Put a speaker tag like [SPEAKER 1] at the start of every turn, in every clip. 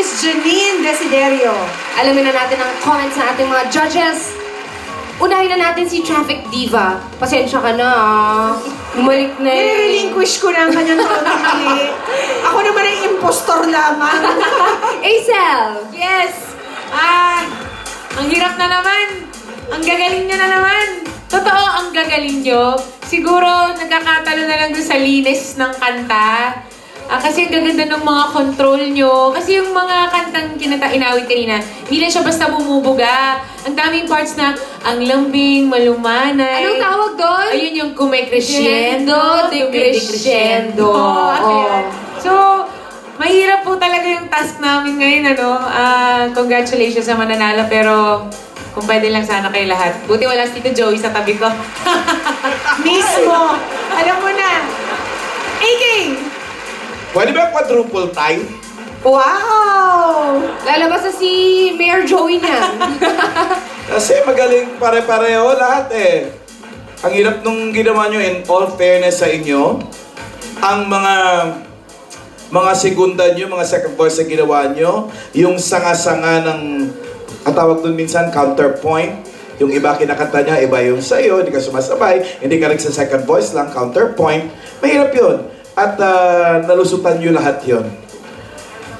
[SPEAKER 1] Miss Janine Desiderio.
[SPEAKER 2] Alamin na natin ang comments sa ating mga judges. Unahin na natin si Traffic Diva. Pasensya ka na, Bumalik na eh.
[SPEAKER 1] Nire-relinquish ko na ang kanyang pamili. Ako naman ay impostor lamang.
[SPEAKER 2] Aisel!
[SPEAKER 3] Yes! Ang hirap na naman. Ang gagaling nyo na naman. Totoo, ang gagaling nyo. Siguro, nagkakatalo na lang doon sa linis ng kanta. Kasi ang gaganda ng mga control nyo. Kasi yung mga kantang inawit kanina, hindi lang siya basta bumubuga. Ang daming parts na ang lambing, malumanay.
[SPEAKER 2] Anong tawag doon?
[SPEAKER 3] Ayun yung kumay-crescendo,
[SPEAKER 2] decrescendo.
[SPEAKER 3] So, mahirap po talaga yung task namin ngayon, ano? Congratulations sa mananalo, pero kung pwede lang sana kayo lahat. Buti wala si Tito Joey sa tabi ko.
[SPEAKER 1] Mismo. Alam mo na. AK!
[SPEAKER 4] Pwede ba quadruple tie?
[SPEAKER 1] Wow!
[SPEAKER 2] Lalabas na si Mayor Joey niyan.
[SPEAKER 4] Kasi magaling pare-pareho lahat eh. Ang hirap nung ginawa nyo, in all fairness sa inyo, ang mga segunda nyo, mga second voice na ginawa nyo, yung sanga-sanga ng, ang tawag dun minsan, counterpoint. Yung iba kinakanta niya, iba yung sa'yo, hindi ka sumasabay, hindi ka rin sa second voice lang, counterpoint. Mahirap yun. At nalusutan nyo lahat yun.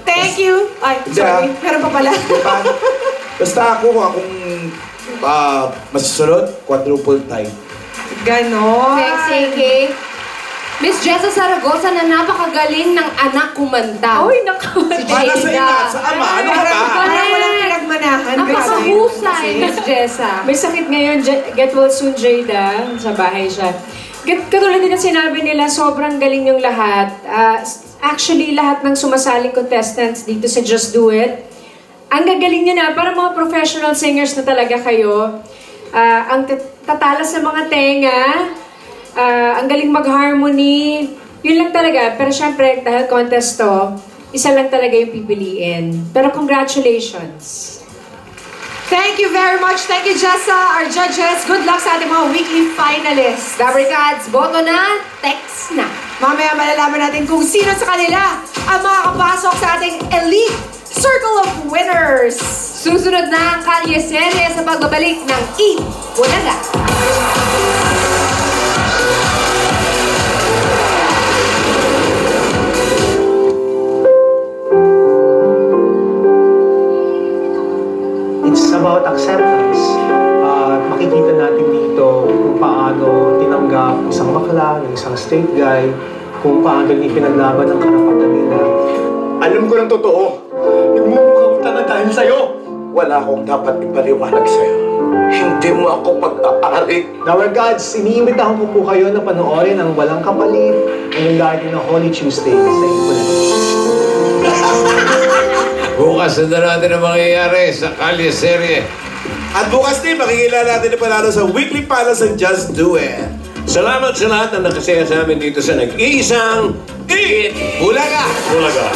[SPEAKER 1] Thank you! Ay, sorry. Meron pa pala.
[SPEAKER 4] Diba? Basta ako, kung akong masusunod, quadruple tie.
[SPEAKER 1] Ganon.
[SPEAKER 2] Thanks, AK. Miss Jessa Zaragoza na napakagaling ng anak kumanta.
[SPEAKER 1] Uy, naku.
[SPEAKER 2] Si
[SPEAKER 4] Para sa ina, sa ama, ano ka ba?
[SPEAKER 1] Parang walang pinagmanahan.
[SPEAKER 2] Napakahusay, Miss Jessa.
[SPEAKER 5] May sakit ngayon, get well soon, Jada. Sa bahay siya. Katulad din ang sinabi nila, sobrang galing yung lahat. Actually, lahat ng sumasaling contestants dito sa Just Do It, ang gagaling nyo na, para mga professional singers na talaga kayo. Ang tatalas sa mga tenga, ang galing mag-harmony, yun lang talaga. Pero syempre, dahil contest to, isa lang talaga yung pipiliin. Pero congratulations!
[SPEAKER 1] Thank you very much. Thank you, Jessa, our judges. Good luck sa ating mga weekly finalists.
[SPEAKER 2] Gabricads, boto na, text na.
[SPEAKER 1] Mamaya malalaman natin kung sino sa kanila ang makakapasok sa ating Elite Circle of Winners.
[SPEAKER 2] Susunod na ang Kalye Serye sa pagbabalik ng Eat Bulaga.
[SPEAKER 6] It's about acceptance. Makikita natin dito kung paano tinanggap isang bakla, ng isang straight guy, kung paano ipinaglaban ang karapatan nila.
[SPEAKER 7] Alam ko ng totoo, nagmumukha na dahil sa'yo.
[SPEAKER 4] Wala akong dapat ipaliwanag sa'yo. Hindi mo ako pag-aari.
[SPEAKER 6] Our gods, iniimbitahan ko po kayo na panoorin ang Walang Kapalit ngayong darating na Holy Tuesday sa Ipon.
[SPEAKER 8] Bukas na natin ang mangyayari sa Kalye Serye.
[SPEAKER 4] At bukas din, makikilala natin ang panalo sa weekly finals ng Just Do It.
[SPEAKER 8] Salamat sa lahat na nakasaya sa amin dito sa nag-iisang Eat Bulaga!
[SPEAKER 7] Bulaga.